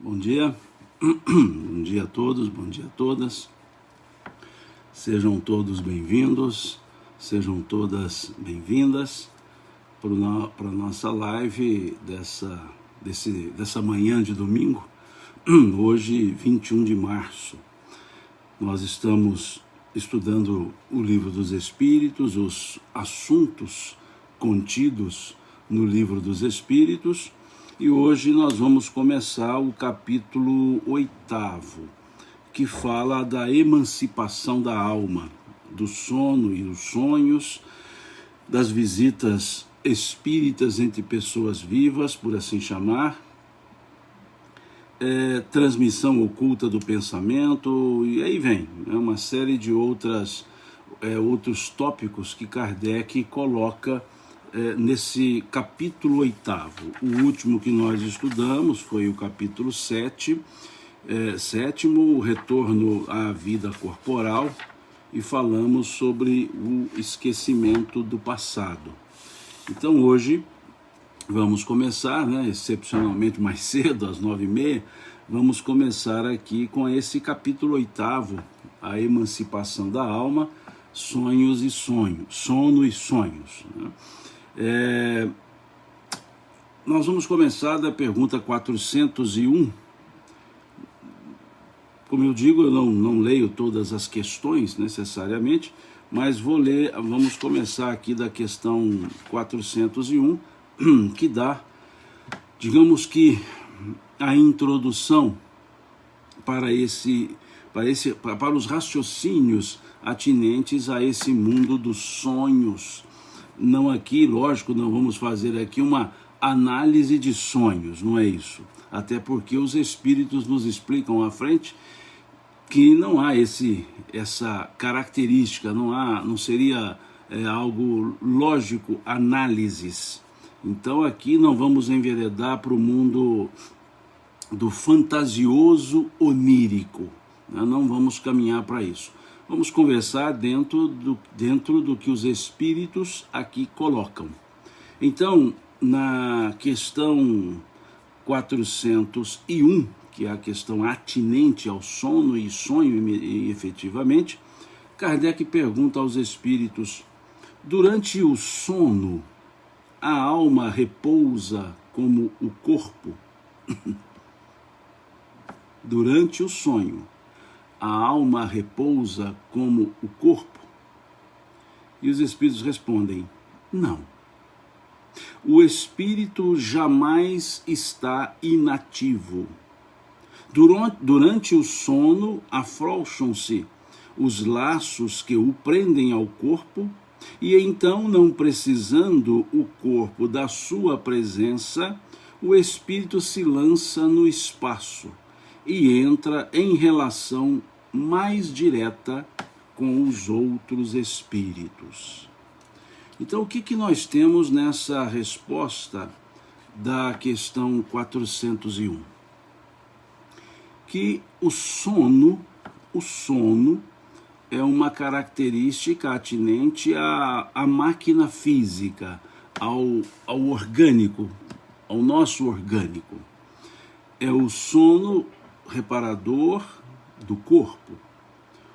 Bom dia, bom dia a todos, bom dia a todas. Sejam todos bem-vindos, sejam todas bem-vindas para a nossa live dessa manhã de domingo, hoje 21 de março. Nós estamos estudando o Livro dos Espíritos, os assuntos contidos no Livro dos Espíritos, e hoje nós vamos começar o capítulo 8º, que fala da emancipação da alma, do sono e os sonhos, das visitas espíritas entre pessoas vivas, por assim chamar, transmissão oculta do pensamento, e aí vem uma série de outros tópicos que Kardec coloca nesse capítulo 8º. O último que nós estudamos foi o capítulo 7º, o retorno à vida corporal, e falamos sobre o esquecimento do passado. Então hoje vamos começar, excepcionalmente mais cedo, às 9h30, vamos começar aqui com esse capítulo 8º, a emancipação da alma, sonhos e sonhos, sono e sonhos. Nós vamos começar da pergunta 401. Como eu digo, eu não leio todas as questões necessariamente, mas vamos começar aqui da questão 401, que dá, digamos que, a introdução para os raciocínios atinentes a esse mundo dos sonhos. Não aqui, lógico, não vamos fazer aqui uma análise de sonhos, não é isso. Até porque os espíritos nos explicam à frente que não há essa característica, não seria algo lógico análises. Então aqui não vamos enveredar para o mundo do fantasioso onírico, não vamos caminhar para isso. Vamos conversar dentro do que os espíritos aqui colocam. Então, na questão 401, que é a questão atinente ao sono e sonho, e efetivamente, Kardec pergunta aos espíritos: durante o sono, a alma repousa como o corpo? Durante o sonho, a alma repousa como o corpo? E os espíritos respondem: não. O espírito jamais está inativo. Durante o sono, afrouxam-se os laços que o prendem ao corpo, e então, não precisando o corpo da sua presença, o espírito se lança no espaço e entra em relação mais direta com os outros espíritos. Então, o que nós temos nessa resposta da questão 401? Que o sono é uma característica atinente à máquina física, ao orgânico, ao nosso orgânico. É o sono reparador do corpo,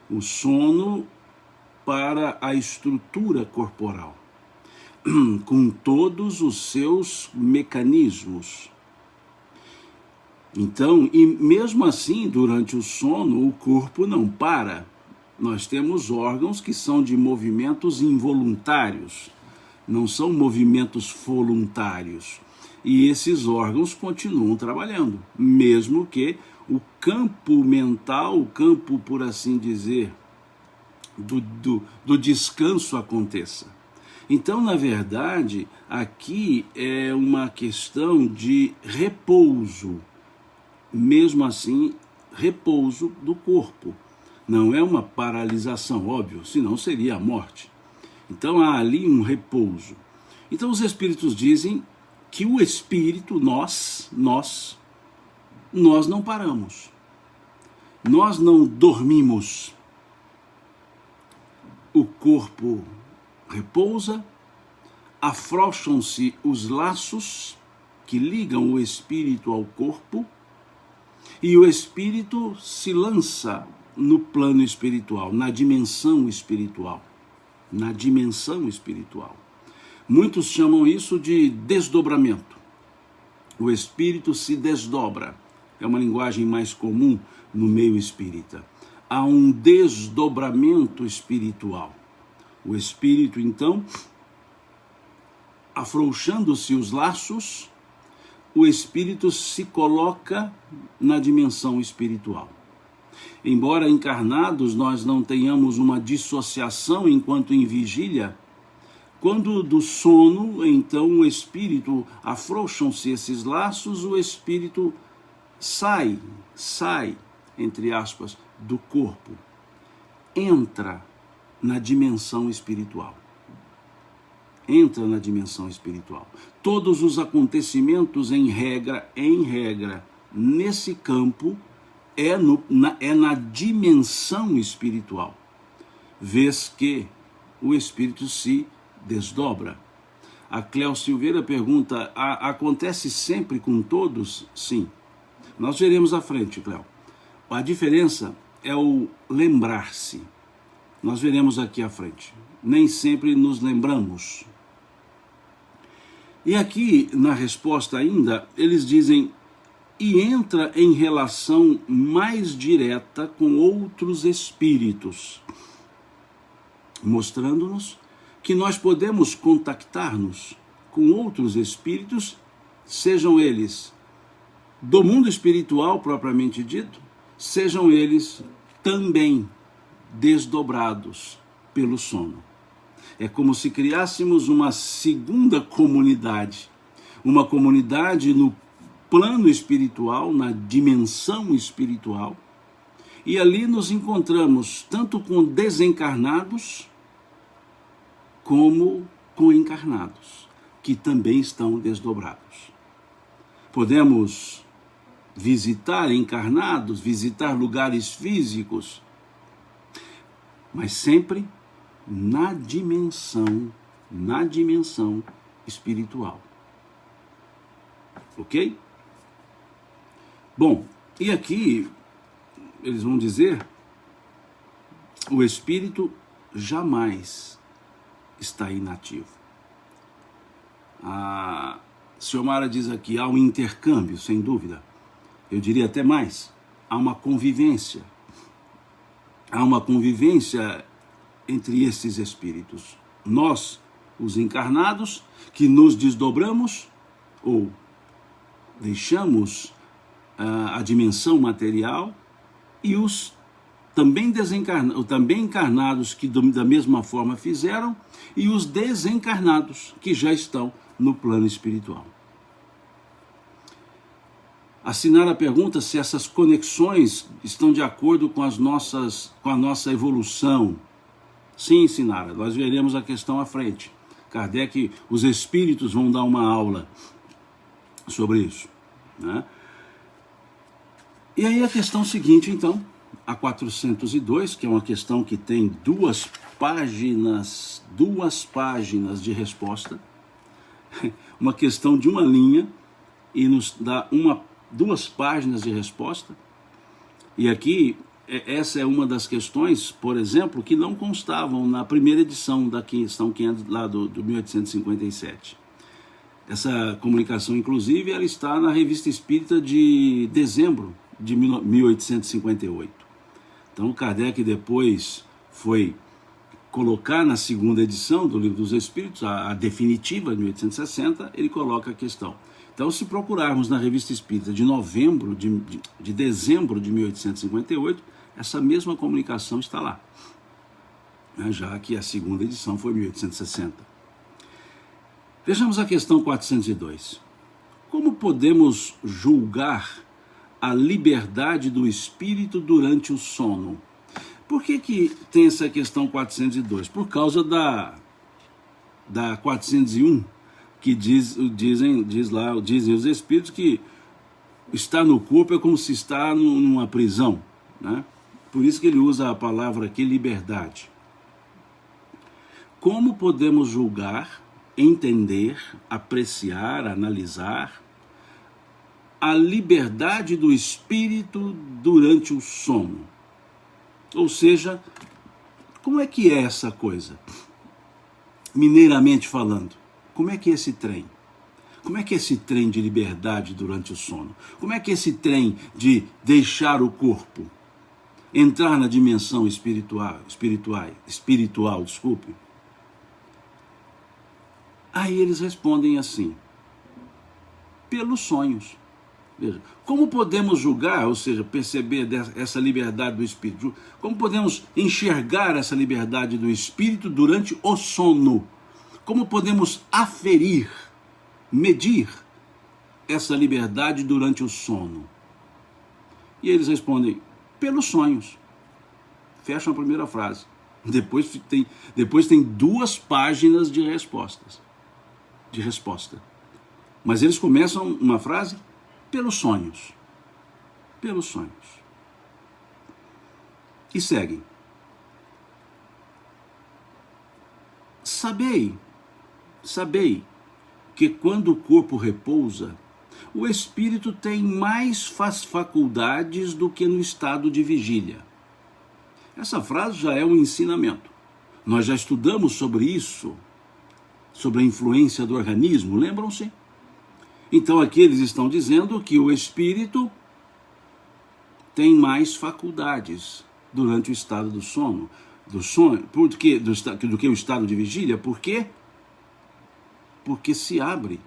o sono para a estrutura corporal, com todos os seus mecanismos. Então, e mesmo assim, durante o sono, o corpo não para. Nós temos órgãos que são de movimentos involuntários, não são movimentos voluntários. E esses órgãos continuam trabalhando, mesmo que o campo mental, o campo, por assim dizer, do descanso aconteça. Então, na verdade, aqui é uma questão de repouso, mesmo assim, repouso do corpo. Não é uma paralisação, óbvio, senão seria a morte. Então há ali um repouso. Então os espíritos dizem que o espírito, nós não paramos. Nós não dormimos. O corpo repousa, afrouxam-se os laços que ligam o espírito ao corpo, E o espírito se lança no plano espiritual, na dimensão espiritual. Na dimensão espiritual. Muitos chamam isso de desdobramento. O espírito se desdobra. É uma linguagem mais comum no meio espírita. Há um desdobramento espiritual. O espírito, então, afrouxando-se os laços, o espírito se coloca na dimensão espiritual. Embora encarnados nós não tenhamos uma dissociação enquanto em vigília, quando do sono, então o espírito, afrouxam-se esses laços, o espírito sai, entre aspas, do corpo, entra na dimensão espiritual. Entra na dimensão espiritual. Todos os acontecimentos em regra, nesse campo, é na dimensão espiritual, vez que o espírito se desdobra. A Cléo Silveira pergunta, acontece sempre com todos? Sim. Nós veremos à frente, Cléo. A diferença é o lembrar-se. Nós veremos aqui à frente. Nem sempre nos lembramos. E aqui, na resposta ainda, eles dizem, e entra em relação mais direta com outros espíritos, mostrando-nos que nós podemos contactar-nos com outros espíritos, sejam eles do mundo espiritual propriamente dito, sejam eles também desdobrados pelo sono. É como se criássemos uma segunda comunidade, uma comunidade no plano espiritual, na dimensão espiritual, e ali nos encontramos tanto com desencarnados como com encarnados, que também estão desdobrados. Podemos visitar encarnados, visitar lugares físicos, mas sempre na dimensão espiritual. Ok? Bom, e aqui eles vão dizer, o espírito jamais está inativo. A Xiomara diz aqui, há um intercâmbio, sem dúvida. Eu diria até mais, há uma convivência. Há uma convivência entre esses espíritos. Nós, os encarnados, que nos desdobramos ou deixamos a dimensão material, e os também encarnados que da mesma forma fizeram, e os desencarnados que já estão no plano espiritual. A Sinara pergunta se essas conexões estão de acordo com a nossa evolução. Sim, Sinara, nós veremos a questão à frente. Kardec, os espíritos vão dar uma aula sobre isso, né? E aí a questão seguinte, então, a 402, que é uma questão que tem duas páginas de resposta, uma questão de uma linha, e nos dá duas páginas de resposta. E aqui, essa é uma das questões, por exemplo, que não constavam na primeira edição da questão 500, lá do 1857. Essa comunicação, inclusive, ela está na Revista Espírita de dezembro de 1858. Então, Kardec depois foi colocar na segunda edição do Livro dos Espíritos, a definitiva, de 1860, ele coloca a questão. Então, se procurarmos na Revista Espírita de dezembro de 1858, essa mesma comunicação está lá, né, já que a segunda edição foi 1860. Vejamos a questão 402. Como podemos julgar a liberdade do espírito durante o sono? Por que tem essa questão 402? Por causa da 401, que dizem os espíritos que estar no corpo é como se estar numa prisão, né? Por isso que ele usa a palavra aqui, liberdade. Como podemos julgar, entender, apreciar, analisar a liberdade do espírito durante o sono. Ou seja, como é que é essa coisa? Mineiramente falando, como é que é esse trem? Como é que é esse trem de liberdade durante o sono? Como é que é esse trem de deixar o corpo, entrar na dimensão espiritual, desculpe? Aí eles respondem assim: pelos sonhos. Veja, como podemos julgar, ou seja, perceber essa liberdade do espírito? Como podemos enxergar essa liberdade do espírito durante o sono? Como podemos aferir, medir essa liberdade durante o sono? E eles respondem: pelos sonhos. Fecham a primeira frase. Depois tem 2 páginas de resposta. Mas eles começam uma frase: pelos sonhos. Pelos sonhos. E seguem: Sabei que quando o corpo repousa, o espírito tem mais faculdades do que no estado de vigília. Essa frase já é um ensinamento. Nós já estudamos sobre isso, sobre a influência do organismo, lembram-se? Então aqui eles estão dizendo que o espírito tem mais faculdades durante o estado do sono, do que o estado de vigília. Por quê? Porque se abre,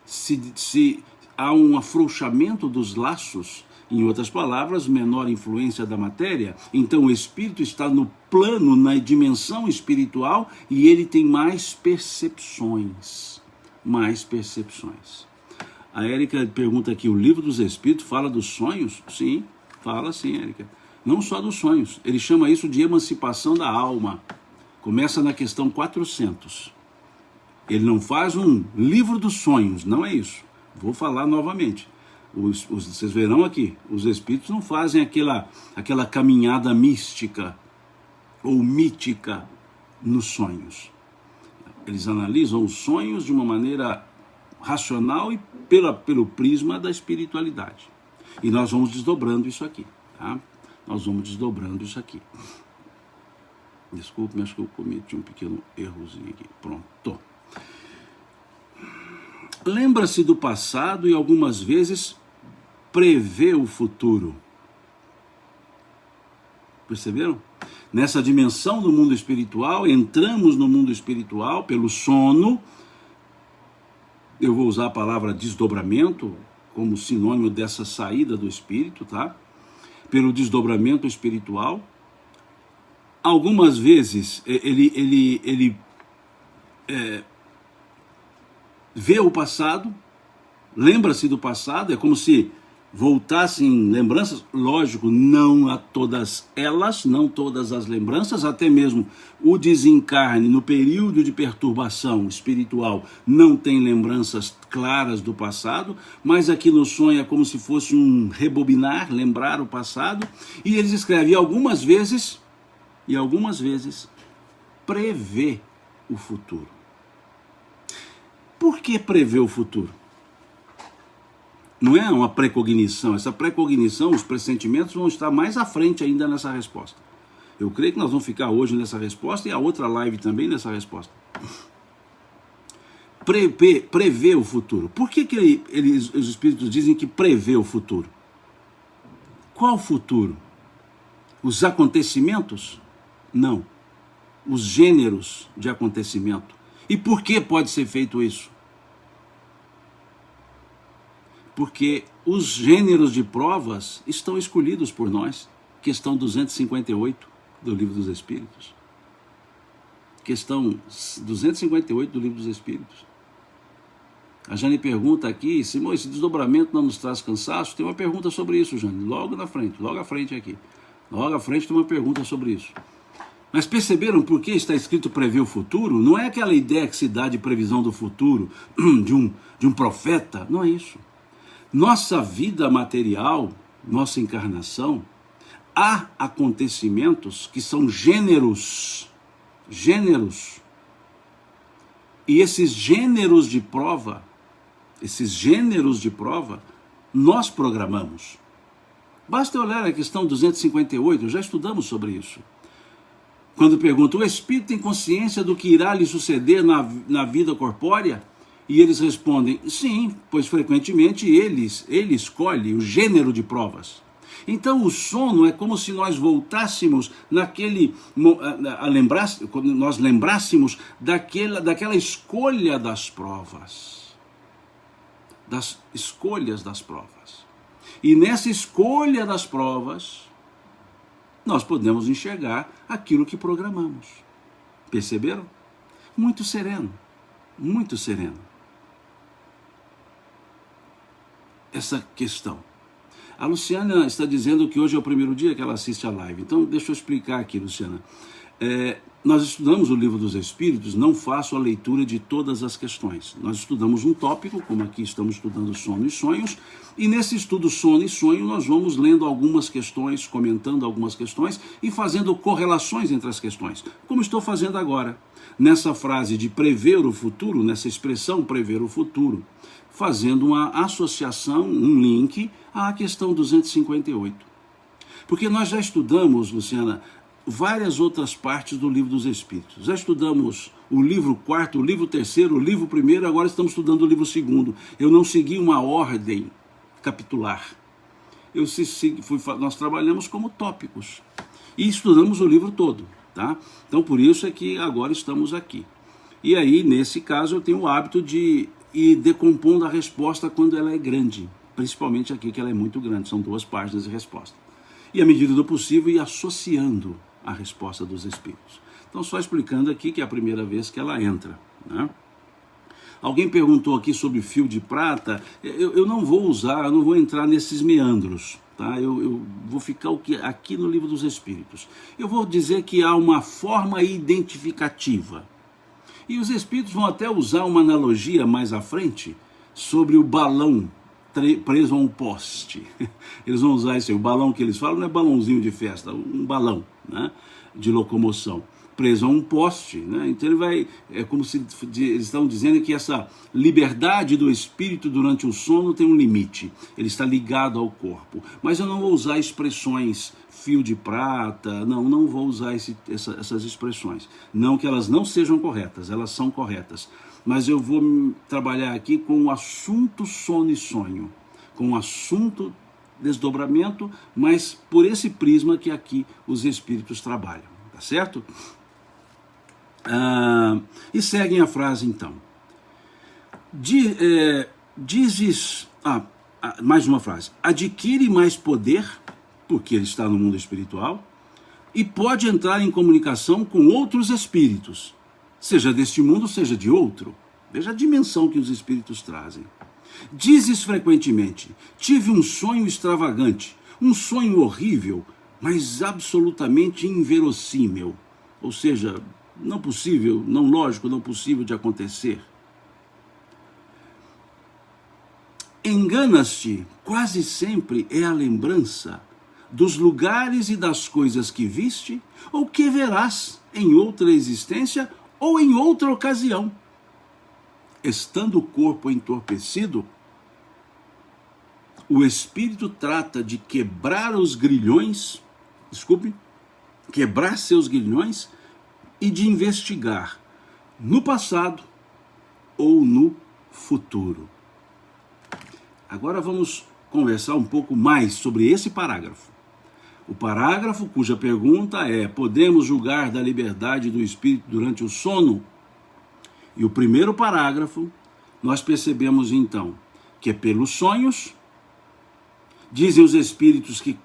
se há um afrouxamento dos laços, em outras palavras, menor influência da matéria, então o espírito está no plano, na dimensão espiritual, e ele tem mais percepções. A Érica pergunta aqui: o livro dos Espíritos fala dos sonhos? Sim, fala sim, Érica. Não só dos sonhos, ele chama isso de emancipação da alma. Começa na questão 400. Ele não faz um livro dos sonhos, não é isso. Vou falar novamente. Vocês verão aqui, os espíritos não fazem aquela caminhada mística ou mítica nos sonhos. Eles analisam os sonhos de uma maneira racional e pelo prisma da espiritualidade. E nós vamos desdobrando isso aqui, tá? Nós vamos desdobrando isso aqui. Desculpe, acho que eu cometi um pequeno errozinho aqui. Pronto. Lembra-se do passado e algumas vezes prevê o futuro. Perceberam? Nessa dimensão do mundo espiritual, entramos no mundo espiritual pelo sono. Eu vou usar a palavra desdobramento como sinônimo dessa saída do espírito, tá? Pelo desdobramento espiritual. Algumas vezes ele vê o passado, lembra-se do passado, é como se voltassem lembranças, lógico, não a todas elas, não todas as lembranças, até mesmo o desencarne no período de perturbação espiritual não tem lembranças claras do passado, mas aqui no sonho é como se fosse um rebobinar, lembrar o passado, e eles escrevem: e algumas vezes prevê o futuro. Por que prever o futuro? Não é uma precognição. Essa precognição, os pressentimentos vão estar mais à frente ainda nessa resposta. Eu creio que nós vamos ficar hoje nessa resposta e a outra live também nessa resposta. Prever o futuro. Por que os espíritos dizem que prevê o futuro? Qual futuro? Os acontecimentos? Não. Os gêneros de acontecimento. E por que pode ser feito isso? Porque os gêneros de provas estão escolhidos por nós. Questão 258 do Livro dos Espíritos. Questão 258 do Livro dos Espíritos. A Jane pergunta aqui: Simão, esse desdobramento não nos traz cansaço? Tem uma pergunta sobre isso, Jane, logo à frente aqui. Logo à frente tem uma pergunta sobre isso. Mas perceberam por que está escrito prever o futuro? Não é aquela ideia que se dá de previsão do futuro, de um profeta, não é isso. Nossa vida material, nossa encarnação, há acontecimentos que são gêneros. E esses gêneros de prova nós programamos. Basta olhar a questão 258, já estudamos sobre isso. Quando pergunta, o espírito tem consciência do que irá lhe suceder na vida corpórea? E eles respondem, sim, pois frequentemente ele escolhe o gênero de provas. Então o sono é como se nós voltássemos nós lembrássemos daquela escolha das provas. Das escolhas das provas. E nessa escolha das provas, nós podemos enxergar aquilo que programamos. Perceberam? Muito sereno, muito sereno. Essa questão. A Luciana está dizendo que hoje é o primeiro dia que ela assiste a live. Então, deixa eu explicar aqui, Luciana. Nós estudamos o Livro dos Espíritos, não faço a leitura de todas as questões. Nós estudamos um tópico, como aqui estamos estudando sono e sonhos, e nesse estudo sono e sonho nós vamos lendo algumas questões, comentando algumas questões e fazendo correlações entre as questões, como estou fazendo agora. Nessa frase de prever o futuro, nessa expressão prever o futuro, fazendo uma associação, um link à questão 258. Porque nós já estudamos, Luciana, várias outras partes do Livro dos Espíritos. Já estudamos o livro 4º, o livro 3º, o livro 1º, agora estamos estudando o livro 2º. Eu não segui uma ordem capitular. Nós trabalhamos como tópicos. E estudamos o livro todo, tá? Então, por isso é que agora estamos aqui. E aí, nesse caso, eu tenho o hábito de ir decompondo a resposta quando ela é grande. Principalmente aqui, que ela é muito grande. São 2 páginas de resposta. E, à medida do possível, ir associando a resposta dos espíritos. Então, só explicando aqui que é a primeira vez que ela entra, né? Alguém perguntou aqui sobre fio de prata. Eu não vou usar, eu não vou entrar nesses meandros, tá? Eu vou ficar aqui no Livro dos Espíritos. Eu vou dizer que há uma forma identificativa. E os espíritos vão até usar uma analogia mais à frente sobre o balão preso a um poste. Eles vão usar isso aí. O balão que eles falam não é balãozinho de festa, um balão, né, de locomoção, preso a um poste, né? Então ele vai, é como se eles estão dizendo que essa liberdade do espírito durante o sono tem um limite, ele está ligado ao corpo. Mas eu não vou usar expressões fio de prata, não vou usar essas expressões. Não que elas não sejam corretas, elas são corretas. Mas eu vou trabalhar aqui com o assunto sono e sonho, com o assunto desdobramento, mas por esse prisma que aqui os espíritos trabalham, tá certo? E seguem a frase então. Dizes, mais uma frase, adquire mais poder, porque ele está no mundo espiritual, e pode entrar em comunicação com outros espíritos, seja deste mundo, seja de outro. Veja a dimensão que os espíritos trazem. Dizes frequentemente, tive um sonho extravagante, um sonho horrível, mas absolutamente inverossímil. Ou seja, não possível, não lógico, não possível de acontecer. Enganas-te, quase sempre é a lembrança dos lugares e das coisas que viste ou que verás em outra existência ou em outra ocasião. Estando o corpo entorpecido, o espírito trata de quebrar seus grilhões e de investigar no passado ou no futuro. Agora vamos conversar um pouco mais sobre esse parágrafo. O parágrafo cuja pergunta é: podemos julgar da liberdade do espírito durante o sono? E o primeiro parágrafo, nós percebemos então que é pelos sonhos. Dizem os espíritos que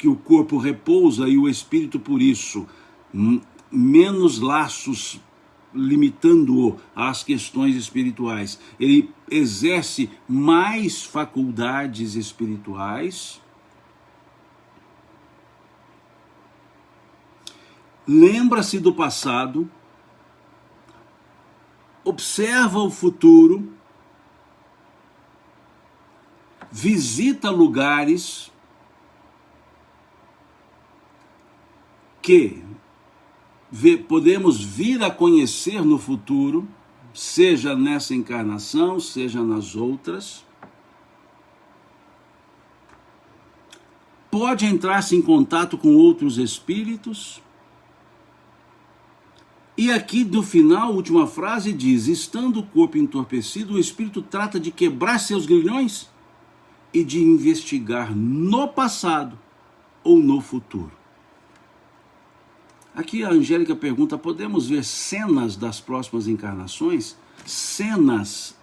o corpo repousa e o espírito, por isso, menos laços, limitando-o às questões espirituais. Ele exerce mais faculdades espirituais. Lembra-se do passado, observa o futuro, visita lugares que podemos vir a conhecer no futuro, seja nessa encarnação, seja nas outras. pode entrar-se em contato com outros espíritos. E aqui no final, a última frase diz: estando o corpo entorpecido, o espírito trata de quebrar seus grilhões e de investigar no passado ou no futuro. Aqui a Angélica pergunta: podemos ver cenas das próximas encarnações? Cenas,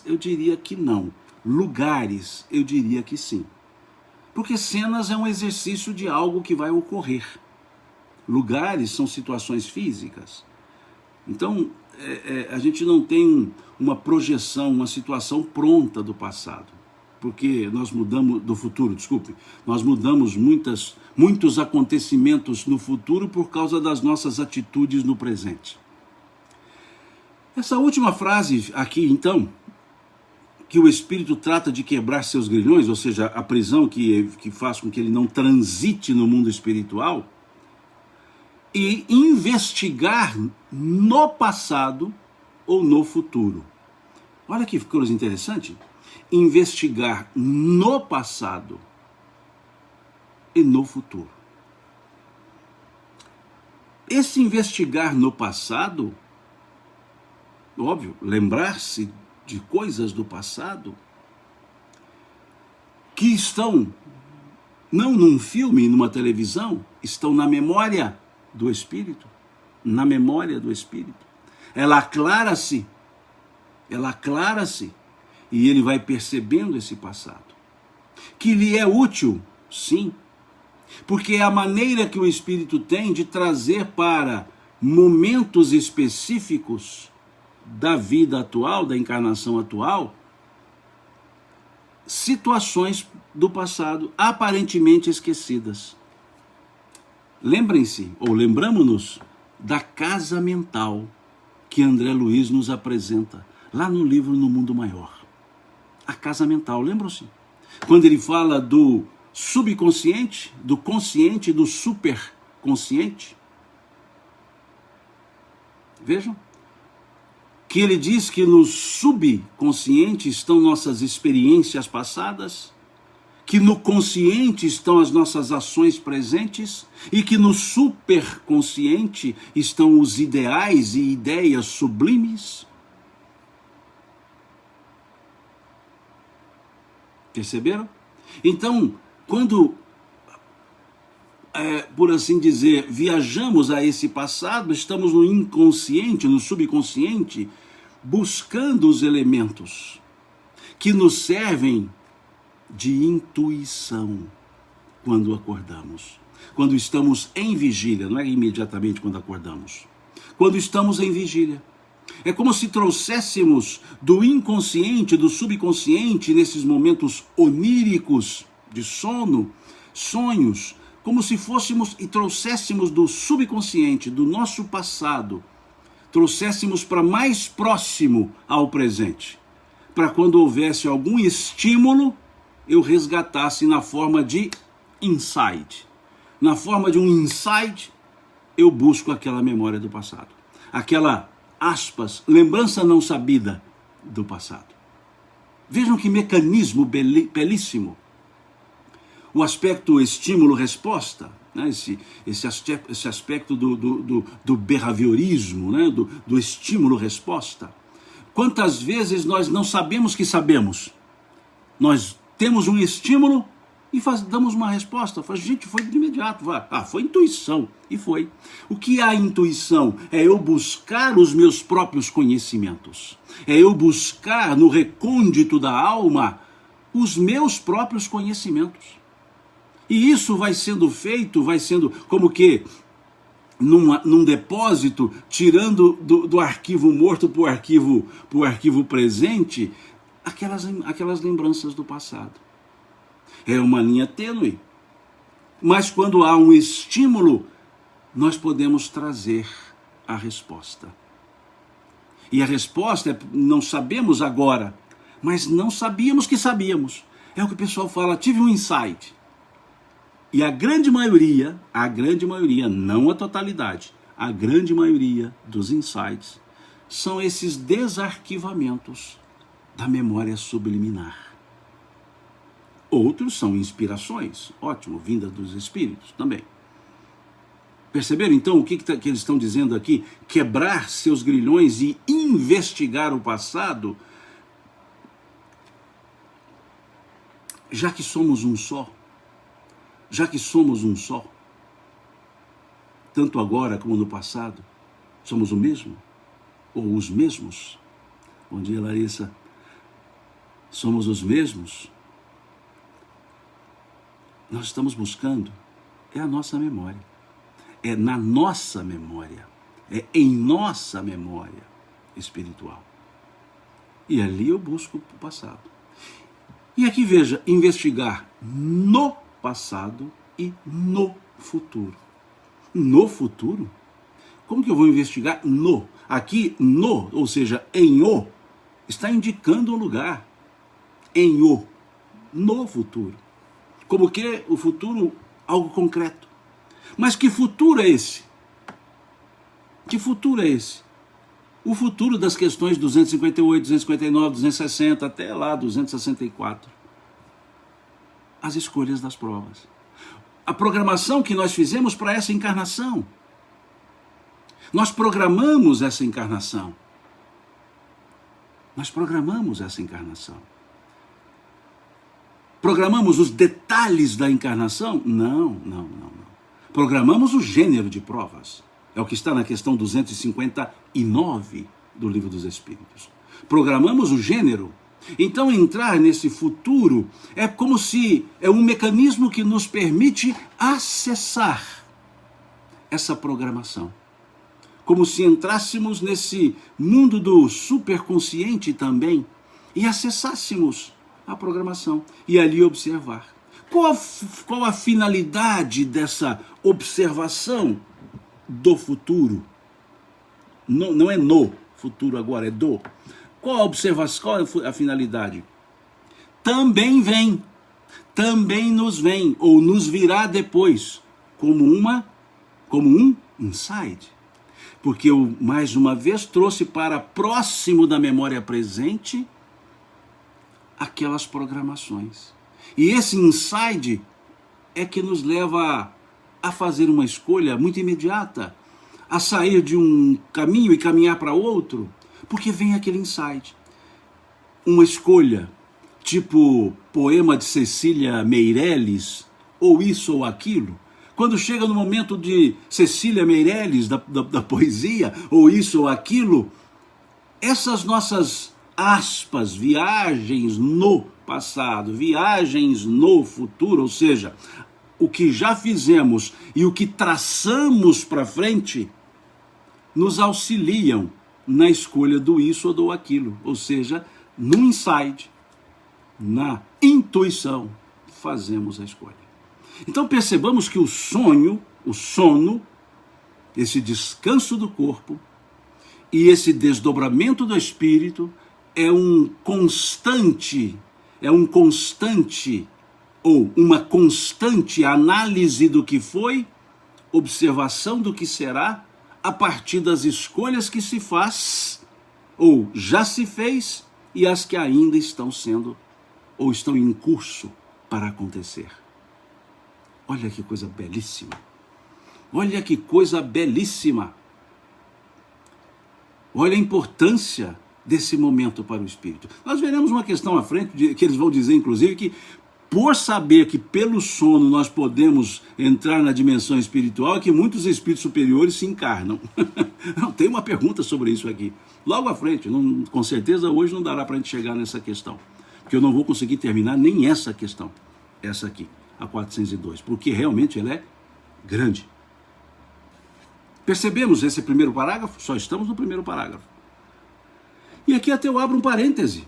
eu diria que não. Lugares, eu diria que sim. Porque cenas é um exercício de algo que vai ocorrer. Lugares são situações físicas. Então, a gente não tem uma projeção, uma situação pronta do passado. Porque nós mudamos, do futuro, desculpe, nós mudamos muitos acontecimentos no futuro por causa das nossas atitudes no presente. Essa última frase aqui, então, que o espírito trata de quebrar seus grilhões, ou seja, a prisão que faz com que ele não transite no mundo espiritual, e investigar no passado ou no futuro. Olha que coisa interessante. Investigar no passado e no futuro. Esse investigar no passado, óbvio, lembrar-se de coisas do passado que estão, não num filme, numa televisão, estão na memória do espírito, na memória do espírito. Ela aclara-se, e ele vai percebendo esse passado. Que lhe é útil, sim, porque é a maneira que o espírito tem de trazer para momentos específicos da vida atual, da encarnação atual, situações do passado aparentemente esquecidas. Lembrem-se, ou lembramos-nos, da casa mental que André Luiz nos apresenta lá no livro No Mundo Maior. A casa mental, lembram-se? Quando ele fala do subconsciente, do consciente e do superconsciente. Vejam, que ele diz que no subconsciente estão nossas experiências passadas, que no consciente estão as nossas ações presentes e que no superconsciente estão os ideais e ideias sublimes. Perceberam? Então, quando, por assim dizer, viajamos a esse passado, estamos no inconsciente, no subconsciente, buscando os elementos que nos servem de intuição quando acordamos. Quando estamos em vigília, não é imediatamente quando acordamos. Quando estamos em vigília. É como se trouxéssemos do inconsciente, do subconsciente, nesses momentos oníricos de sono, sonhos, como se fôssemos e trouxéssemos do subconsciente, do nosso passado, trouxéssemos para mais próximo ao presente, para quando houvesse algum estímulo, eu resgatasse na forma de insight. Na forma de um insight, eu busco aquela memória do passado, aquela, aspas, lembrança não sabida do passado. Vejam que mecanismo belíssimo. O aspecto estímulo-resposta, né? esse aspecto do behaviorismo, né? do estímulo-resposta. Quantas vezes nós não sabemos que sabemos? Nós temos um estímulo e damos uma resposta. Gente, foi de imediato. Foi intuição. E foi. O que é a intuição? É eu buscar os meus próprios conhecimentos. É eu buscar no recôndito da alma os meus próprios conhecimentos. E isso vai sendo feito, vai sendo como que num depósito, tirando do arquivo morto para o arquivo presente, aquelas lembranças do passado. É uma linha tênue. Mas quando há um estímulo, nós podemos trazer a resposta. E a resposta é, não sabemos agora, mas não sabíamos que sabíamos. É o que o pessoal fala, tive um insight. E a grande maioria, não a totalidade, a grande maioria dos insights são esses desarquivamentos da memória subliminar. Outros são inspirações, ótimo, vinda dos espíritos também. Perceberam então o que eles estão dizendo aqui? Quebrar seus grilhões e investigar o passado, já que somos um só, tanto agora como no passado, somos o mesmo, ou os mesmos. Bom dia, Larissa. Somos os mesmos. Nós estamos buscando, é a nossa memória, é na nossa memória, é em nossa memória espiritual. E ali eu busco o passado. E aqui veja, investigar no passado e no futuro. No futuro? Como que eu vou investigar no? Aqui, no, ou seja, em o, está indicando um lugar. Em o, no futuro. Como que o futuro, algo concreto. Mas que futuro é esse? Que futuro é esse? O futuro das questões 258, 259, 260, até lá 264. As escolhas das provas. A programação que nós fizemos para essa encarnação. Nós programamos essa encarnação. Nós programamos essa encarnação. Programamos os detalhes da encarnação? Não. Programamos o gênero de provas. É o que está na questão 259 do Livro dos Espíritos. Programamos o gênero. Então entrar nesse futuro é como se é um mecanismo que nos permite acessar essa programação. Como se entrássemos nesse mundo do superconsciente também e acessássemos a programação e ali observar. Qual a finalidade dessa observação do futuro? Não é no futuro agora, é do. Qual a observação, qual é a finalidade? Também nos vem, ou nos virá depois, como um insight. Porque eu, mais uma vez, trouxe para próximo da memória presente aquelas programações. E esse insight é que nos leva a fazer uma escolha muito imediata, a sair de um caminho e caminhar para outro, porque vem aquele insight. Uma escolha, tipo poema de Cecília Meirelles, ou isso ou aquilo. Quando chega no momento de Cecília Meirelles, da poesia, ou isso ou aquilo, essas nossas aspas, viagens no passado, viagens no futuro, ou seja, o que já fizemos e o que traçamos para frente, nos auxiliam na escolha do isso ou do aquilo, ou seja, no insight, na intuição, fazemos a escolha. Então percebamos que o sono, esse descanso do corpo e esse desdobramento do espírito é um constante ou uma constante análise do que foi, observação do que será, a partir das escolhas que se faz, ou já se fez, e as que ainda estão sendo, ou estão em curso para acontecer. Olha que coisa belíssima. Olha que coisa belíssima. Olha a importância desse momento para o espírito. Nós veremos uma questão à frente, que eles vão dizer, inclusive, que por saber que pelo sono nós podemos entrar na dimensão espiritual, é que muitos espíritos superiores se encarnam. Não, tem uma pergunta sobre isso aqui. Logo à frente, com certeza hoje não dará para a gente chegar nessa questão. Porque eu não vou conseguir terminar nem essa questão. Essa aqui, a 402. Porque realmente ela é grande. Percebemos esse primeiro parágrafo? Só estamos no primeiro parágrafo. E aqui até eu abro um parêntese.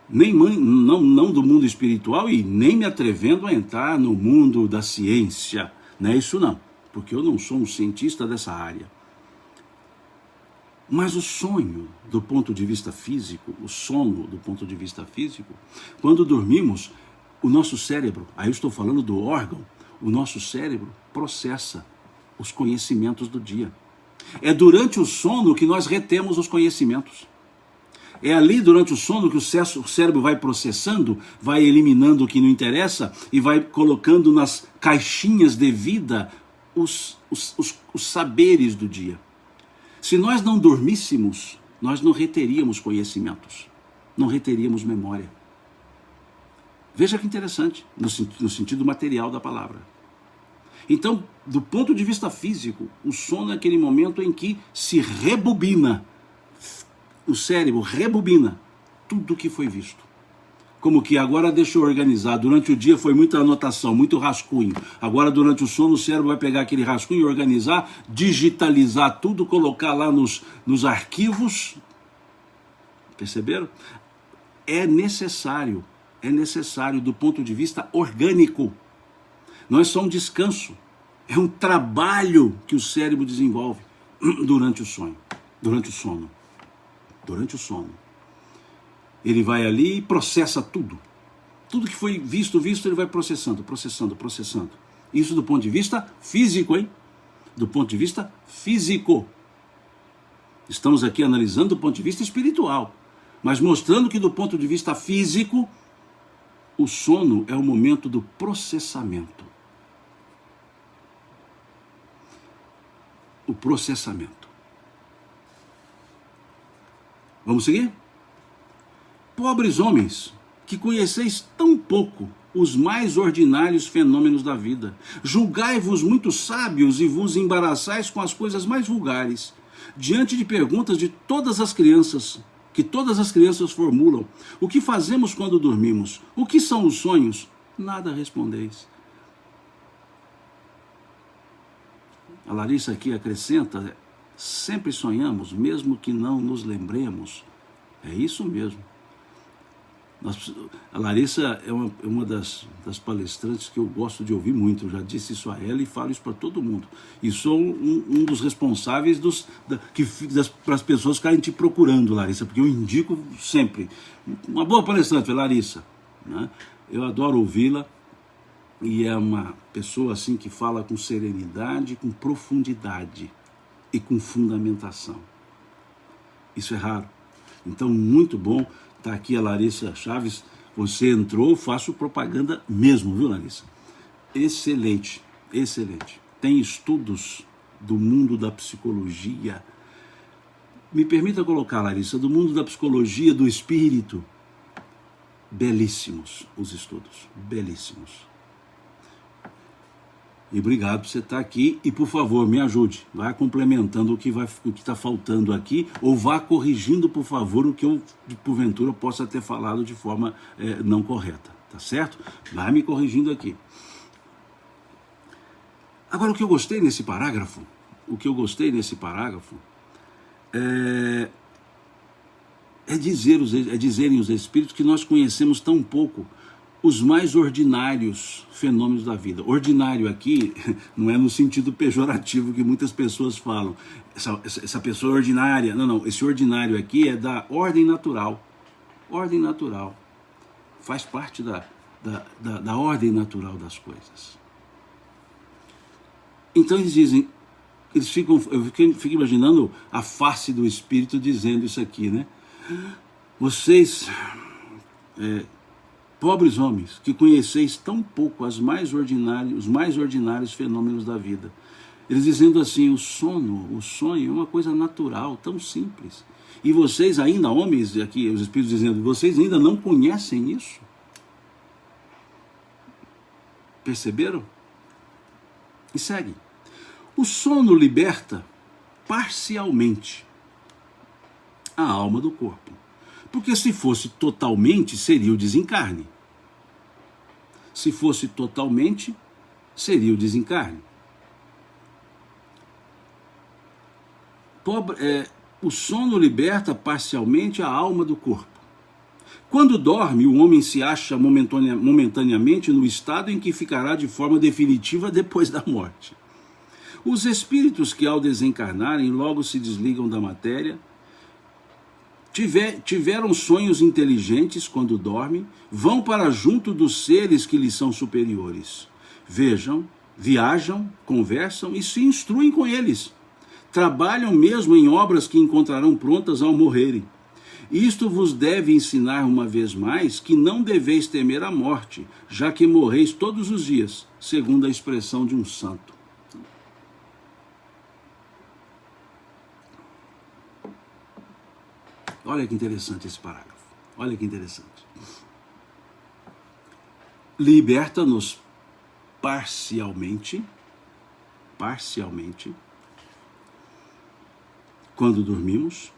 Não do mundo espiritual e nem me atrevendo a entrar no mundo da ciência. Não é isso não, porque eu não sou um cientista dessa área. Mas o sonho, do ponto de vista físico, o sono do ponto de vista físico, quando dormimos, o nosso cérebro, aí eu estou falando do órgão, o nosso cérebro processa os conhecimentos do dia. É durante o sono que nós retemos os conhecimentos. É ali durante o sono que o cérebro vai processando, vai eliminando o que não interessa e vai colocando nas caixinhas de vida os saberes do dia. Se nós não dormíssemos, nós não reteríamos conhecimentos, não reteríamos memória. Veja que interessante, no sentido material da palavra. Então, do ponto de vista físico, o sono é aquele momento em que se rebobina, o cérebro rebobina tudo que foi visto. Como que agora deixa eu organizar, durante o dia foi muita anotação, muito rascunho. Agora durante o sono o cérebro vai pegar aquele rascunho e organizar, digitalizar tudo, colocar lá nos arquivos. Perceberam? É necessário do ponto de vista orgânico. Não é só um descanso, é um trabalho que o cérebro desenvolve durante o sono. Ele vai ali e processa tudo. Tudo que foi visto, ele vai processando. Isso do ponto de vista físico, hein? Do ponto de vista físico. Estamos aqui analisando do ponto de vista espiritual, mas mostrando que do ponto de vista físico, o sono é o momento do processamento. O processamento. Vamos seguir? Pobres homens, que conheceis tão pouco os mais ordinários fenômenos da vida, julgai-vos muito sábios e vos embaraçais com as coisas mais vulgares, diante de perguntas de todas as crianças, que todas as crianças formulam. O que fazemos quando dormimos? O que são os sonhos? Nada respondeis. A Larissa aqui acrescenta, sempre sonhamos, mesmo que não nos lembremos. É isso mesmo. A Larissa é uma das palestrantes que eu gosto de ouvir muito. Eu já disse isso a ela e falo isso para todo mundo. E sou um dos responsáveis para as pessoas ficarem te procurando, Larissa, porque eu indico sempre. Uma boa palestrante, Larissa, né? Eu adoro ouvi-la. E é uma pessoa assim que fala com serenidade, com profundidade e com fundamentação. Isso é raro. Então, muito bom estar aqui a Larissa Chaves. Você entrou, faço propaganda mesmo, viu, Larissa? Excelente, excelente. Tem estudos do mundo da psicologia. Me permita colocar, Larissa, do mundo da psicologia, do espírito. Belíssimos os estudos, belíssimos. E obrigado por você estar aqui e, por favor, me ajude. Vá complementando o que está faltando aqui, ou vá corrigindo, por favor, o que eu, porventura, possa ter falado de forma não correta. Tá certo? Vai me corrigindo aqui. Agora, o que eu gostei nesse parágrafo, dizerem os espíritos que nós conhecemos tão pouco os mais ordinários fenômenos da vida. Ordinário aqui não é no sentido pejorativo que muitas pessoas falam. Essa pessoa ordinária. Não. Esse ordinário aqui é da ordem natural. Ordem natural. Faz parte da ordem natural das coisas. Então eles dizem, eu fico imaginando a face do espírito dizendo isso aqui, né? Vocês... pobres homens, que conheceis tão pouco os mais ordinários fenômenos da vida. Eles dizendo assim, o sonho é uma coisa natural, tão simples. E vocês ainda, homens, aqui os espíritos dizendo, vocês ainda não conhecem isso? Perceberam? E segue. O sono liberta parcialmente a alma do corpo. Porque se fosse totalmente, seria o desencarne. Se fosse totalmente, seria o desencarne. O sono liberta parcialmente a alma do corpo. Quando dorme, o homem se acha momentaneamente no estado em que ficará de forma definitiva depois da morte. Os espíritos que ao desencarnarem logo se desligam da matéria, tiveram sonhos inteligentes quando dormem, vão para junto dos seres que lhes são superiores. Viajam, conversam e se instruem com eles. Trabalham mesmo em obras que encontrarão prontas ao morrerem. Isto vos deve ensinar uma vez mais que não deveis temer a morte, já que morreis todos os dias, segundo a expressão de um santo. Olha que interessante esse parágrafo. Olha que interessante. Liberta-nos parcialmente, quando dormimos,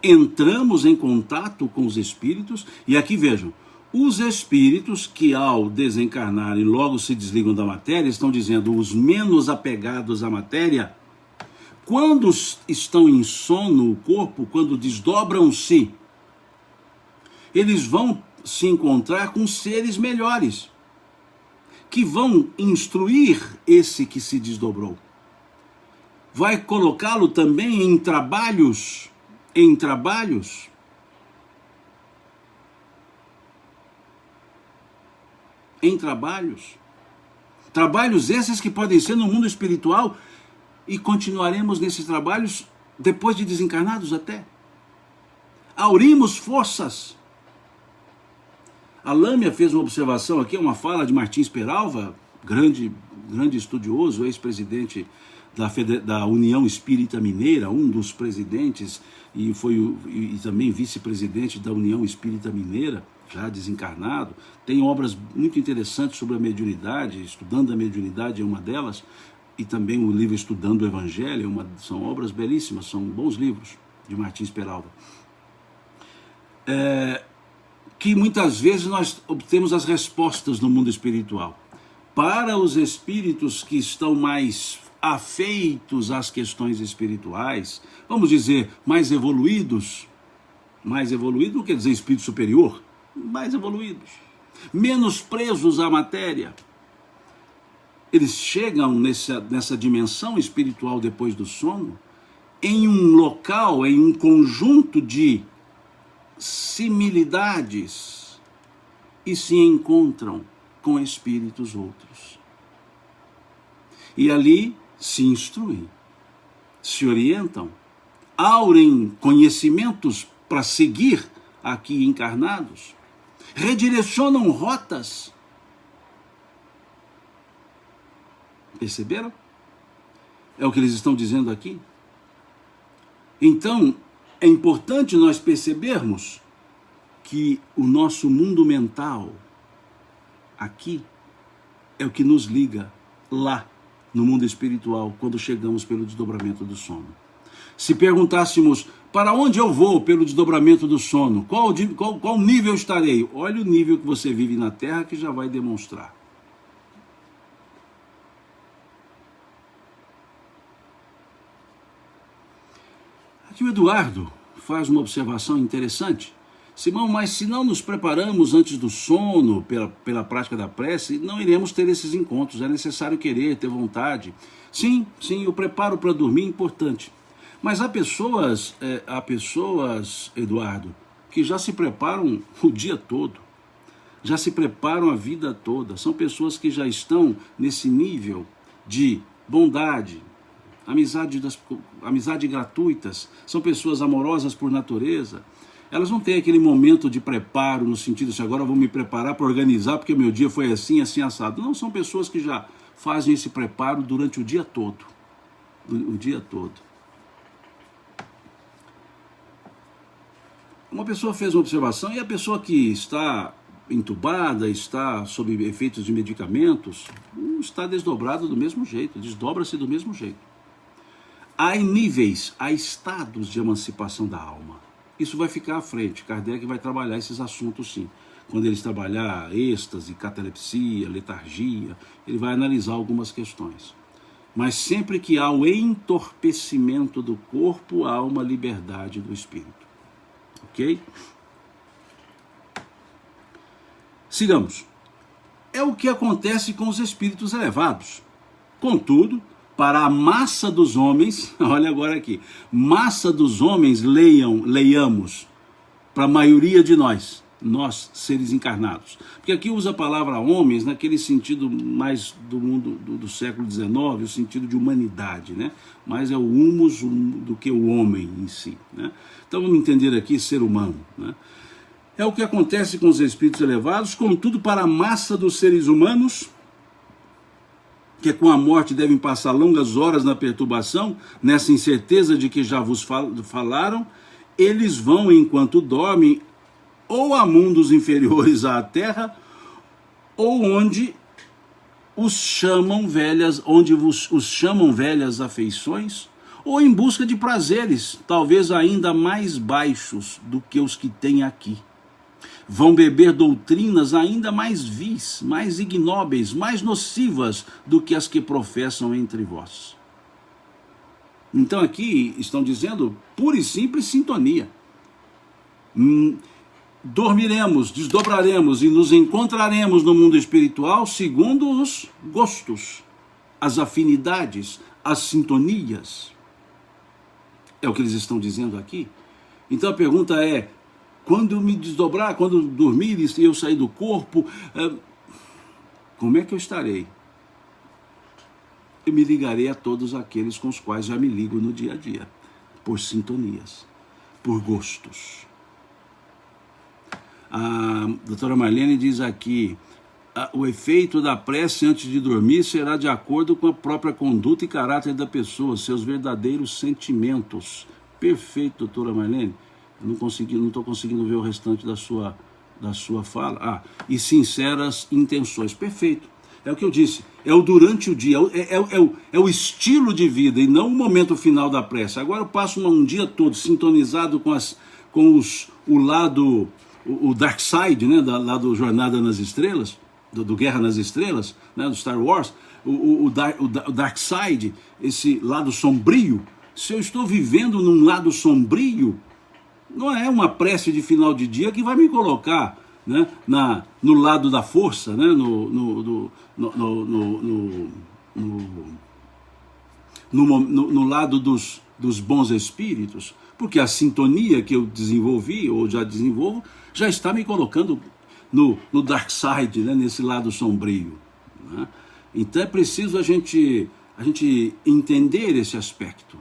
entramos em contato com os espíritos, e aqui vejam, os espíritos que ao desencarnarem logo se desligam da matéria, estão dizendo os menos apegados à matéria, quando estão em sono o corpo, quando desdobram-se, eles vão se encontrar com seres melhores, que vão instruir esse que se desdobrou. Vai colocá-lo também em trabalhos, trabalhos esses que podem ser no mundo espiritual, e continuaremos nesses trabalhos depois de desencarnados até. Aurimos forças. A Lâmia fez uma observação aqui, uma fala de Martins Peralva, grande estudioso, ex-presidente da União Espírita Mineira, um dos presidentes, e também vice-presidente da União Espírita Mineira, já desencarnado. Tem obras muito interessantes sobre a mediunidade, Estudando a Mediunidade é uma delas, e também o livro Estudando o Evangelho, são obras belíssimas, são bons livros de Martins Peralva. Que muitas vezes nós obtemos as respostas no mundo espiritual. Para os espíritos que estão mais afeitos às questões espirituais, vamos dizer, mais evoluídos não quer dizer espírito superior, mais evoluídos, menos presos à matéria, eles chegam nessa dimensão espiritual depois do sono, em um local, em um conjunto de similitudes, e se encontram com espíritos outros. E ali se instruem, se orientam, aurem conhecimentos para seguir aqui encarnados, redirecionam rotas. Perceberam? É o que eles estão dizendo aqui. Então, é importante nós percebermos que o nosso mundo mental aqui é o que nos liga lá no mundo espiritual, quando chegamos pelo desdobramento do sono. Se perguntássemos, para onde eu vou pelo desdobramento do sono? Qual nível estarei? Olha o nível que você vive na Terra, que já vai demonstrar. Aqui o Eduardo faz uma observação interessante. Simão, mas se não nos preparamos antes do sono, pela prática da prece, não iremos ter esses encontros. É necessário querer, ter vontade. Sim, o preparo para dormir é importante. Mas há pessoas, Eduardo, que já se preparam o dia todo, já se preparam a vida toda. São pessoas que já estão nesse nível de bondade, amizade gratuitas, são pessoas amorosas por natureza. Elas não têm aquele momento de preparo, no sentido de agora eu vou me preparar para organizar, porque o meu dia foi assim, assado. Não, são pessoas que já fazem esse preparo durante o dia todo. O dia todo. Uma pessoa fez uma observação, e a pessoa que está entubada, está sob efeitos de medicamentos, está desdobrada do mesmo jeito, desdobra-se do mesmo jeito. Há níveis, há estados de emancipação da alma. Isso vai ficar à frente, Kardec vai trabalhar esses assuntos sim. Quando ele trabalhar êxtase, catalepsia, letargia, ele vai analisar algumas questões. Mas sempre que há o entorpecimento do corpo, há uma liberdade do espírito. Ok? Sigamos. É o que acontece com os espíritos elevados. Contudo, para a massa dos homens, olha agora aqui, massa dos homens, leiamos, para a maioria de nós, nós, seres encarnados. Porque aqui usa a palavra homens naquele sentido mais do mundo do século XIX, o sentido de humanidade, né? Mais é o humus do que o homem em si, né? Então vamos entender aqui ser humano, né? É o que acontece com os espíritos elevados, contudo para a massa dos seres humanos, que com a morte devem passar longas horas na perturbação, nessa incerteza de que já vos falaram, eles vão, enquanto dormem, ou a mundos inferiores à Terra, ou onde os chamam velhas afeições, ou em busca de prazeres, talvez ainda mais baixos do que os que têm aqui. Vão beber doutrinas ainda mais vis, mais ignóbeis, mais nocivas do que as que professam entre vós. Então aqui estão dizendo pura e simples sintonia. Dormiremos, desdobraremos e nos encontraremos no mundo espiritual segundo os gostos, as afinidades, as sintonias. É o que eles estão dizendo aqui. Então a pergunta é, quando me desdobrar, quando dormir e eu sair do corpo, como é que eu estarei? Eu me ligarei a todos aqueles com os quais já me ligo no dia a dia, por sintonias, por gostos. A doutora Marlene diz aqui, o efeito da prece antes de dormir será de acordo com a própria conduta e caráter da pessoa, seus verdadeiros sentimentos. Perfeito, doutora Marlene. Eu não estou conseguindo ver o restante da sua fala. E sinceras intenções. Perfeito. É o que eu disse. É o durante o dia. É o estilo de vida e não o momento final da prece. Agora eu passo um dia todo sintonizado com o lado, o Dark Side, né, lá do Jornada nas Estrelas, do Guerra nas Estrelas, né, do Star Wars, o Dark Side, esse lado sombrio. Se eu estou vivendo num lado sombrio, não é uma prece de final de dia que vai me colocar, né, no lado da força, né, no lado dos bons espíritos, porque a sintonia que eu desenvolvi, ou já desenvolvo, já está me colocando no dark side, né, nesse lado sombrio, né? Então é preciso a gente entender esse aspecto,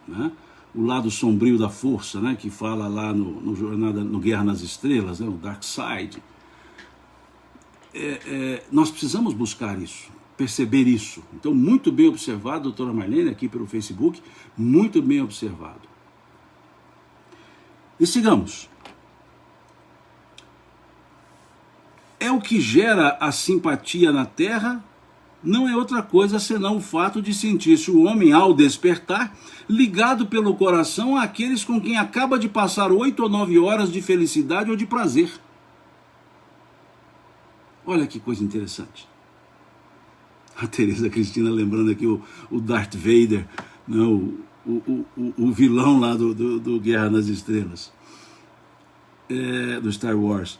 né? O lado sombrio da força, né, que fala lá no Guerra nas Estrelas, né, o Dark Side. Nós precisamos buscar isso, perceber isso. Então, muito bem observado, doutora Marlene, aqui pelo Facebook, muito bem observado. E sigamos. É o que gera a simpatia na Terra, não é outra coisa senão o fato de sentir-se o homem, ao despertar, ligado pelo coração àqueles com quem acaba de passar 8 ou 9 horas de felicidade ou de prazer. Olha que coisa interessante. A Tereza Cristina lembrando aqui o Darth Vader, né, o vilão lá do Guerra nas Estrelas, do Star Wars.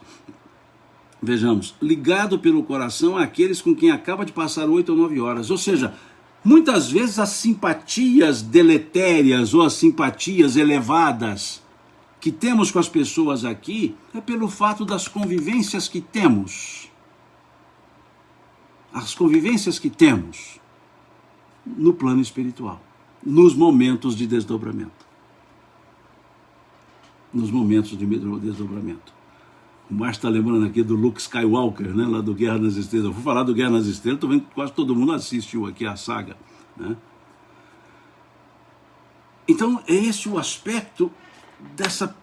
Vejamos, ligado pelo coração àqueles com quem acaba de passar 8 ou 9 horas. Ou seja, muitas vezes as simpatias deletérias ou as simpatias elevadas que temos com as pessoas aqui é pelo fato das convivências que temos. As convivências que temos no plano espiritual, nos momentos de desdobramento. Nos momentos de desdobramento. O Márcio está lembrando aqui do Luke Skywalker, né, lá do Guerra nas Estrelas. Eu vou falar do Guerra nas Estrelas, estou vendo que quase todo mundo assistiu aqui a saga, né? Então, é esse o aspecto dessa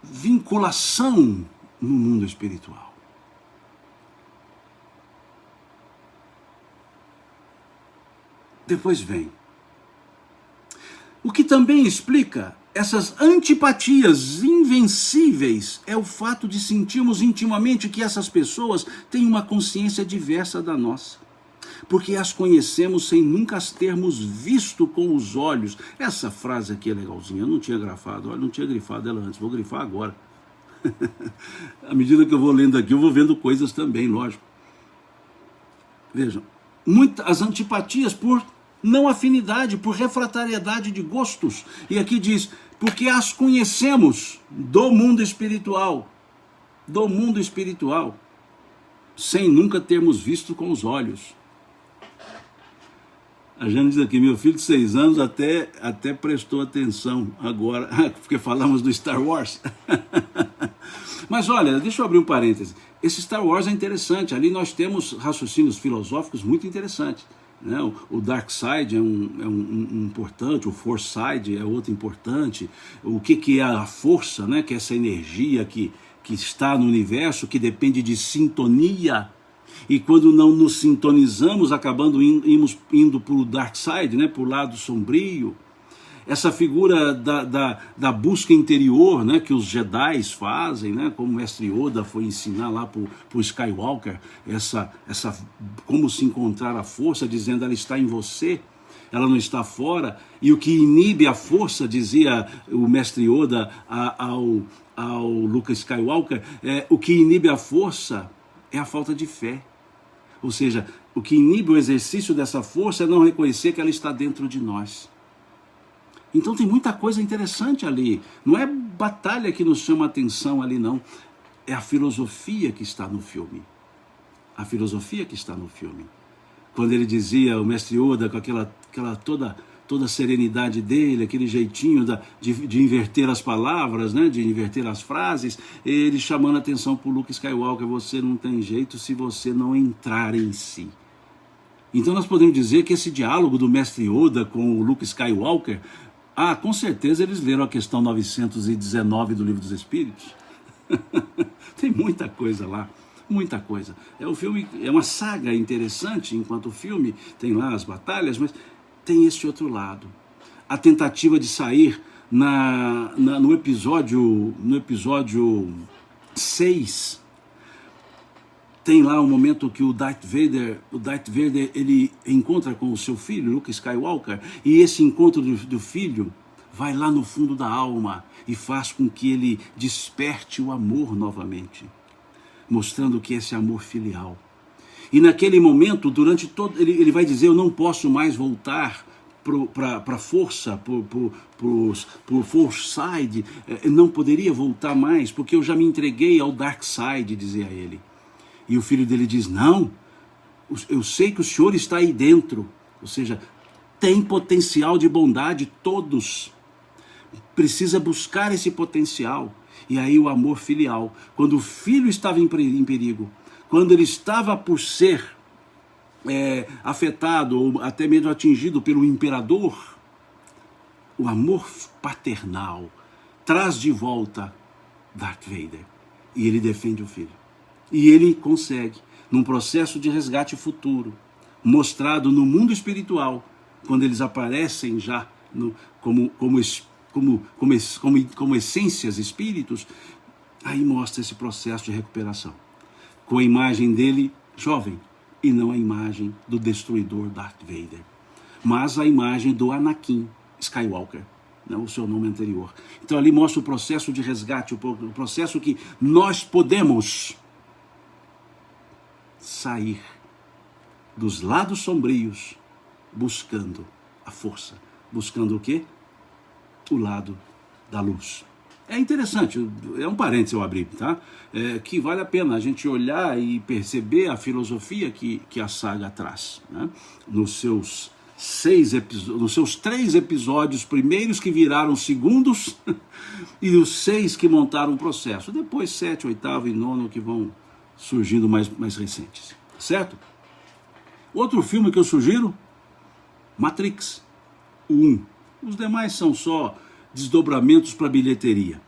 vinculação no mundo espiritual. Depois vem o que também explica essas antipatias invencíveis, é o fato de sentirmos intimamente que essas pessoas têm uma consciência diversa da nossa, porque as conhecemos sem nunca as termos visto com os olhos. Essa frase aqui é legalzinha, eu não tinha grafado, olha, não tinha grifado ela antes, vou grifar agora. À medida que eu vou lendo aqui, eu vou vendo coisas também, lógico. Vejam, as antipatias por não afinidade, por refratariedade de gostos. E aqui diz, porque as conhecemos do mundo espiritual. do mundo espiritual, sem nunca termos visto com os olhos. A Jane diz aqui, meu filho de 6 anos até prestou atenção agora, porque falamos do Star Wars. Mas olha, deixa eu abrir um parêntese. Esse Star Wars é interessante, ali nós temos raciocínios filosóficos muito interessantes. Né? O Dark Side é um importante, o Force Side é outro importante. O que é a força, né? Que é essa energia que está no universo, que depende de sintonia. E quando não nos sintonizamos, acabando indo para o Dark Side, né? Para o lado sombrio. Essa figura da busca interior, né, que os Jedi fazem, né, como o mestre Yoda foi ensinar lá para o Skywalker, como se encontrar a força, dizendo ela está em você, ela não está fora, e o que inibe a força, dizia o mestre Yoda ao Luke Skywalker, o que inibe a força é a falta de fé. Ou seja, o que inibe o exercício dessa força é não reconhecer que ela está dentro de nós. Então tem muita coisa interessante ali. Não é batalha que nos chama a atenção ali, não. É a filosofia que está no filme. A filosofia que está no filme. Quando ele dizia, o mestre Yoda, com aquela toda a serenidade dele, aquele jeitinho de inverter as palavras, né, de inverter as frases, ele chamando a atenção para o Luke Skywalker, você não tem jeito se você não entrar em si. Então nós podemos dizer que esse diálogo do mestre Yoda com o Luke Skywalker, com certeza eles leram a questão 919 do Livro dos Espíritos. Tem muita coisa lá, muita coisa. O filme é uma saga interessante enquanto filme, tem lá as batalhas, mas tem esse outro lado. A tentativa de sair no episódio 6, tem lá um momento que o Darth Vader ele encontra com o seu filho, Luke Skywalker, e esse encontro do filho vai lá no fundo da alma e faz com que ele desperte o amor novamente, mostrando que esse amor filial. E naquele momento, durante todo, ele vai dizer, eu não posso mais voltar para a força, por Force Side, não poderia voltar mais, porque eu já me entreguei ao Dark Side, dizia ele. E o filho dele diz, não, eu sei que o senhor está aí dentro, ou seja, tem potencial de bondade, todos, precisa buscar esse potencial. E aí o amor filial, quando o filho estava em perigo, quando ele estava por ser afetado, ou até mesmo atingido pelo imperador, o amor paternal traz de volta Darth Vader, e ele defende o filho. E ele consegue, num processo de resgate futuro, mostrado no mundo espiritual, quando eles aparecem já como essências, espíritos, aí mostra esse processo de recuperação, com a imagem dele jovem, e não a imagem do destruidor Darth Vader, mas a imagem do Anakin Skywalker, né, o seu nome anterior. Então ali mostra o processo de resgate, o processo que nós podemos sair dos lados sombrios, buscando a força, buscando o quê? O lado da luz. É interessante, é um parênteses eu abri, tá? Que vale a pena a gente olhar e perceber a filosofia que a saga traz, né? Nos seus 3 episódios primeiros que viraram segundos e os 6 que montaram o processo. Depois 7, 8 e 9 que vão surgindo mais recentes, certo? Outro filme que eu sugiro, Matrix, o 1. Os demais são só desdobramentos para bilheteria.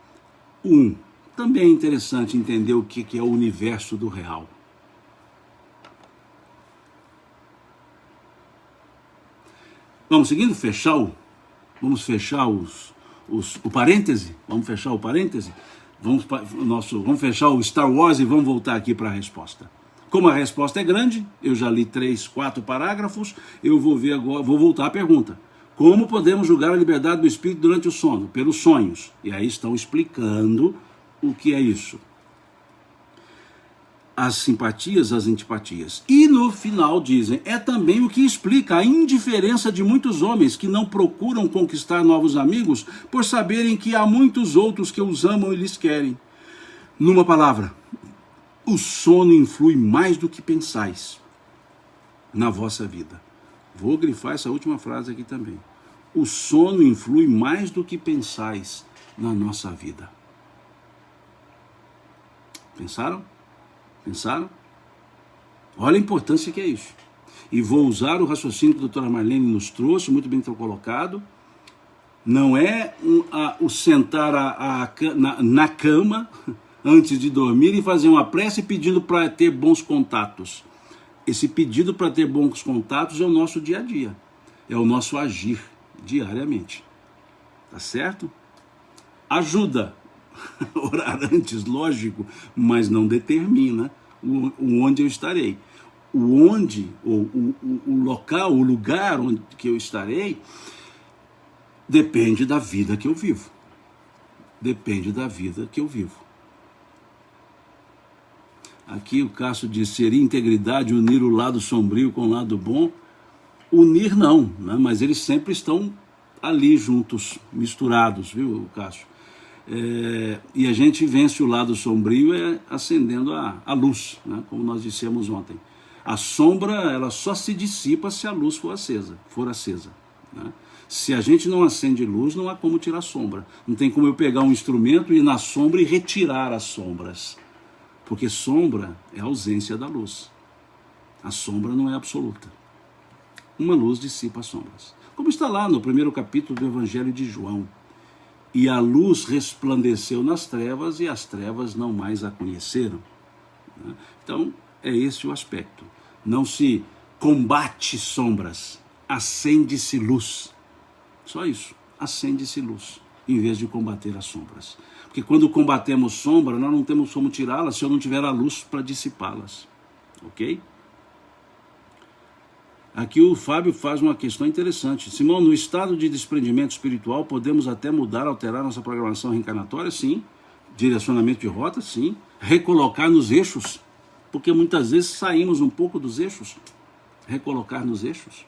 O 1. Também é interessante entender o que é o universo do real. Vamos seguindo, vamos fechar o parêntese? Vamos fechar o parêntese? Vamos fechar o Star Wars e vamos voltar aqui para a resposta. Como a resposta é grande, eu já li 3, 4 parágrafos, eu vou ver agora, vou voltar à pergunta. Como podemos julgar a liberdade do espírito durante o sono? Pelos sonhos. E aí estão explicando o que é isso. As simpatias, as antipatias. E no final dizem, é também o que explica a indiferença de muitos homens que não procuram conquistar novos amigos por saberem que há muitos outros que os amam e lhes querem. Numa palavra, o sono influi mais do que pensais na vossa vida. Vou grifar essa última frase aqui também. O sono influi mais do que pensais na nossa vida. Pensaram? Pensaram? Olha a importância que é isso. E vou usar o raciocínio que a doutora Marlene nos trouxe, muito bem colocado. Não é o sentar na cama antes de dormir e fazer uma prece pedindo para ter bons contatos. Esse pedido para ter bons contatos é o nosso dia a dia. É o nosso agir diariamente. Tá certo? Ajuda. Orar antes, lógico, mas não determina o onde eu estarei. O onde, o local, o lugar onde que eu estarei, depende da vida que eu vivo. Depende da vida que eu vivo. Aqui o Cássio diz, seria integridade unir o lado sombrio com o lado bom? Unir não, né? Mas eles sempre estão ali juntos, misturados, viu, Cássio? E a gente vence o lado sombrio acendendo a luz, né? Como nós dissemos ontem. A sombra, ela só se dissipa se a luz for acesa, né? Se a gente não acende luz, não há como tirar sombra. Não tem como eu pegar um instrumento e ir na sombra e retirar as sombras. Porque sombra é a ausência da luz. A sombra não é absoluta. Uma luz dissipa as sombras. Como está lá no primeiro capítulo do Evangelho de João. E a luz resplandeceu nas trevas e as trevas não mais a conheceram. Então, é esse o aspecto. Não se combate sombras, acende-se luz. Só isso, acende-se luz, em vez de combater as sombras. Porque quando combatemos sombra, nós não temos como tirá-las se eu não tiver a luz para dissipá-las. Ok? Aqui o Fábio faz uma questão interessante. Simão, no estado de desprendimento espiritual, podemos até mudar, alterar nossa programação reencarnatória? Sim. Direcionamento de rota? Sim. Recolocar nos eixos? Porque muitas vezes saímos um pouco dos eixos. Recolocar nos eixos.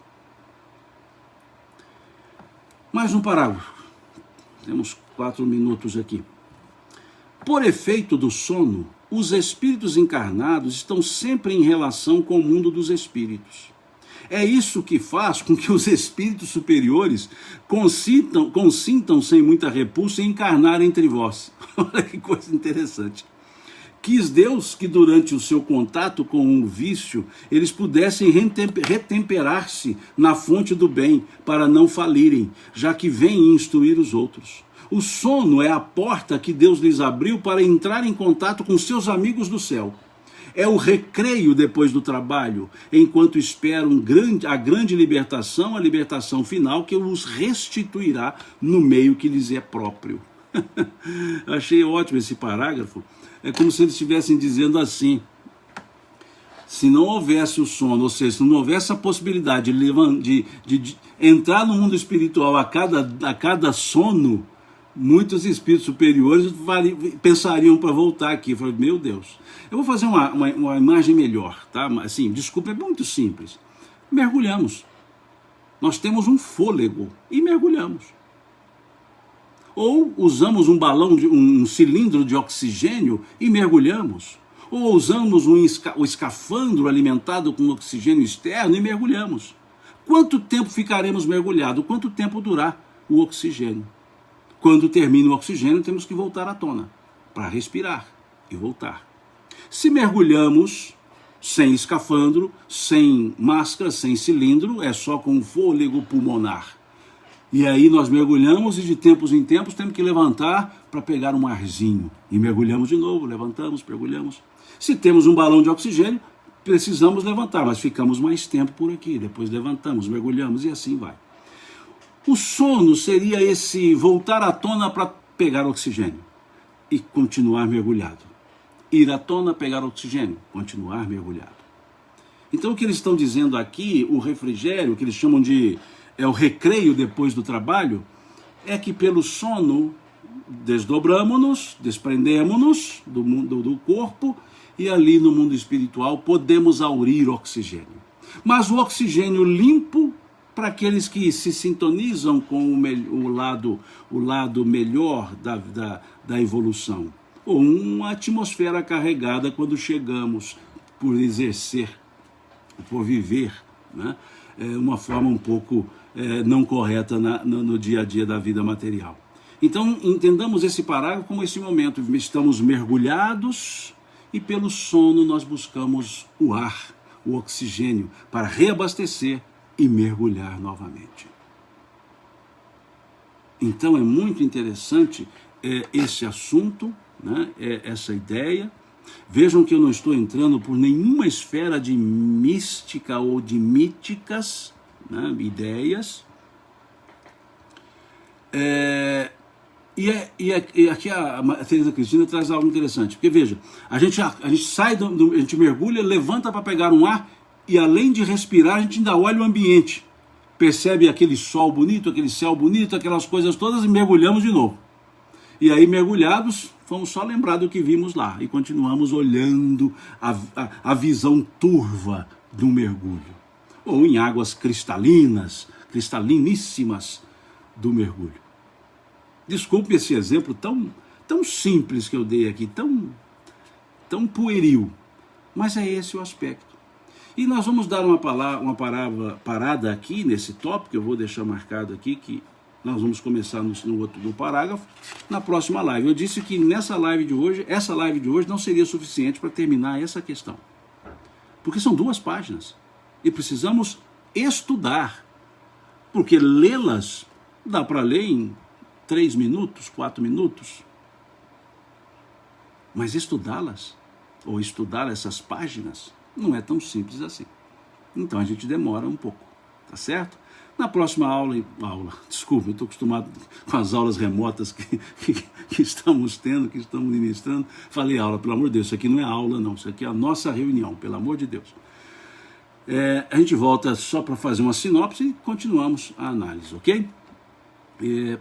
Mais um parágrafo. Temos 4 minutos aqui. Por efeito do sono, os espíritos encarnados estão sempre em relação com o mundo dos espíritos. É isso que faz com que os espíritos superiores consintam sem muita repulsa em encarnar entre vós. Olha que coisa interessante. Quis Deus que durante o seu contato com o vício, eles pudessem retemperar-se na fonte do bem, para não falirem, já que vêm instruir os outros. O sono é a porta que Deus lhes abriu para entrar em contato com seus amigos do céu. É o recreio depois do trabalho, enquanto esperam a grande libertação, a libertação final que os restituirá no meio que lhes é próprio. Achei ótimo esse parágrafo. É como se eles estivessem dizendo assim: se não houvesse o sono, ou seja, se não houvesse a possibilidade de entrar no mundo espiritual a cada sono, muitos espíritos superiores pensariam para voltar aqui. Eu falei, meu Deus, eu vou fazer uma imagem melhor, tá? Assim, desculpa, é muito simples. Mergulhamos. Nós temos um fôlego e mergulhamos. Ou usamos um balão, um cilindro de oxigênio e mergulhamos. Ou usamos o escafandro alimentado com oxigênio externo e mergulhamos. Quanto tempo ficaremos mergulhados? Quanto tempo durar o oxigênio? Quando termina o oxigênio, temos que voltar à tona para respirar e voltar. Se mergulhamos sem escafandro, sem máscara, sem cilindro, é só com fôlego pulmonar. E aí nós mergulhamos e de tempos em tempos temos que levantar para pegar um arzinho. E mergulhamos de novo, levantamos, mergulhamos. Se temos um balão de oxigênio, precisamos levantar, mas ficamos mais tempo por aqui. Depois levantamos, mergulhamos e assim vai. O sono seria esse voltar à tona para pegar oxigênio e continuar mergulhado. Ir à tona, pegar oxigênio, continuar mergulhado. Então o que eles estão dizendo aqui, o refrigério, que eles chamam de o recreio depois do trabalho, é que pelo sono desdobramos-nos, desprendemos-nos do mundo do corpo e ali no mundo espiritual podemos aurir oxigênio. Mas o oxigênio limpo para aqueles que se sintonizam com o lado melhor da evolução. ou uma atmosfera carregada quando chegamos por exercer, por viver, né, uma forma um pouco não correta no dia a dia da vida material. Então, entendamos esse parágrafo como esse momento. Estamos mergulhados e pelo sono nós buscamos o ar, o oxigênio, para reabastecer e mergulhar novamente. Então, é muito interessante esse assunto, né, essa ideia. Vejam que eu não estou entrando por nenhuma esfera de mística ou de míticas, né, ideias. E aqui a Teresa Cristina traz algo interessante, porque veja, a gente sai, a gente mergulha, levanta para pegar um ar, e além de respirar, a gente ainda olha o ambiente, percebe aquele sol bonito, aquele céu bonito, aquelas coisas todas, e mergulhamos de novo. E aí, mergulhados, fomos só lembrar do que vimos lá, e continuamos olhando a visão turva do mergulho, ou em águas cristaliníssimas do mergulho. Desculpe esse exemplo tão simples que eu dei aqui, tão pueril, mas é esse o aspecto. E nós vamos dar uma parada aqui nesse tópico, eu vou deixar marcado aqui, que nós vamos começar no parágrafo, na próxima live. Eu disse que essa live de hoje não seria suficiente para terminar essa questão, porque são 2 páginas, e precisamos estudar, porque lê-las dá para ler em 3 minutos, 4 minutos, mas estudá-las, ou estudar essas páginas, não é tão simples assim. Então a gente demora um pouco, tá certo? Na próxima desculpa, eu estou acostumado com as aulas remotas que estamos tendo, que estamos ministrando. Falei aula, pelo amor de Deus, isso aqui não é aula não, isso aqui é a nossa reunião, pelo amor de Deus. A gente volta só para fazer uma sinopse e continuamos a análise, ok?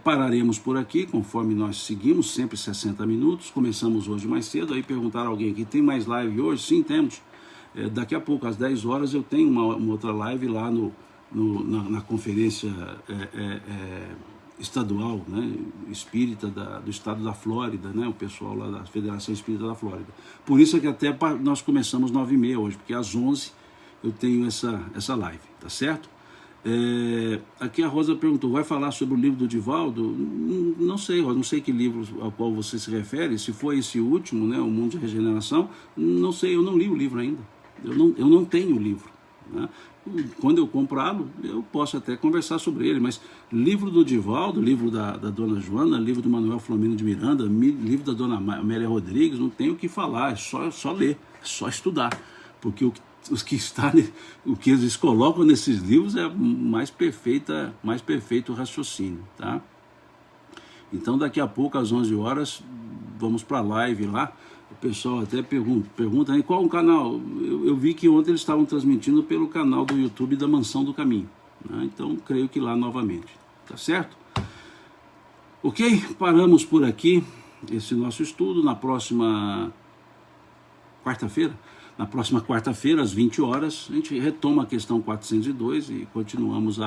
Pararemos por aqui, conforme nós seguimos, sempre 60 minutos. Começamos hoje mais cedo. Aí perguntaram a alguém aqui, tem mais live hoje? Sim, temos. Daqui a pouco, às 10 horas, eu tenho uma outra live lá na conferência estadual, né, espírita do estado da Flórida, né, o pessoal lá da Federação Espírita da Flórida. Por isso é que até nós começamos 9h30 hoje, porque às 11 eu tenho essa live, tá certo? Aqui a Rosa perguntou, vai falar sobre o livro do Divaldo? Não sei, Rosa, não sei que livro ao qual você se refere, se foi esse último, né, O Mundo de Regeneração, não sei, eu não li o livro ainda, eu não tenho o livro, né? Quando eu comprá-lo, eu posso até conversar sobre ele, mas livro do Divaldo, livro da Dona Joana, livro do Manuel Flomino de Miranda, livro da Dona Amélia Rodrigues, não tem o que falar, é só ler, é só estudar, porque o que eles colocam nesses livros é mais perfeito raciocínio, tá? Então daqui a pouco às 11 horas vamos para a live lá. O pessoal até pergunta aí qual o canal. Eu vi que ontem eles estavam transmitindo pelo canal do YouTube da Mansão do Caminho, né? Então creio que lá novamente, tá certo? Ok, paramos por aqui esse nosso estudo. Na próxima quarta-feira, às 20 horas, a gente retoma a questão 402 e continuamos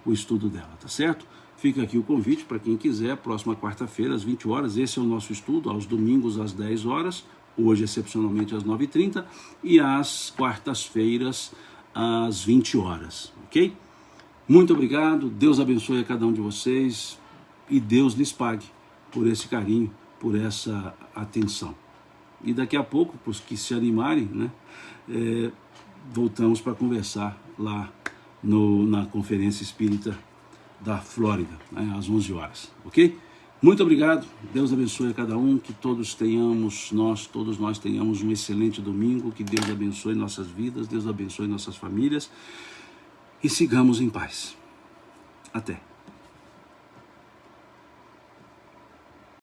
o estudo dela, tá certo? Fica aqui o convite para quem quiser, próxima quarta-feira, às 20 horas, esse é o nosso estudo, aos domingos às 10 horas, hoje excepcionalmente às 9h30, e às quartas-feiras às 20 horas, ok? Muito obrigado, Deus abençoe a cada um de vocês, e Deus lhes pague por esse carinho, por essa atenção. E daqui a pouco, para os que se animarem, né, voltamos para conversar lá na Conferência Espírita da Flórida, né, às 11 horas, ok? Muito obrigado, Deus abençoe a cada um, que todos nós tenhamos um excelente domingo, que Deus abençoe nossas vidas, Deus abençoe nossas famílias, e sigamos em paz. Até.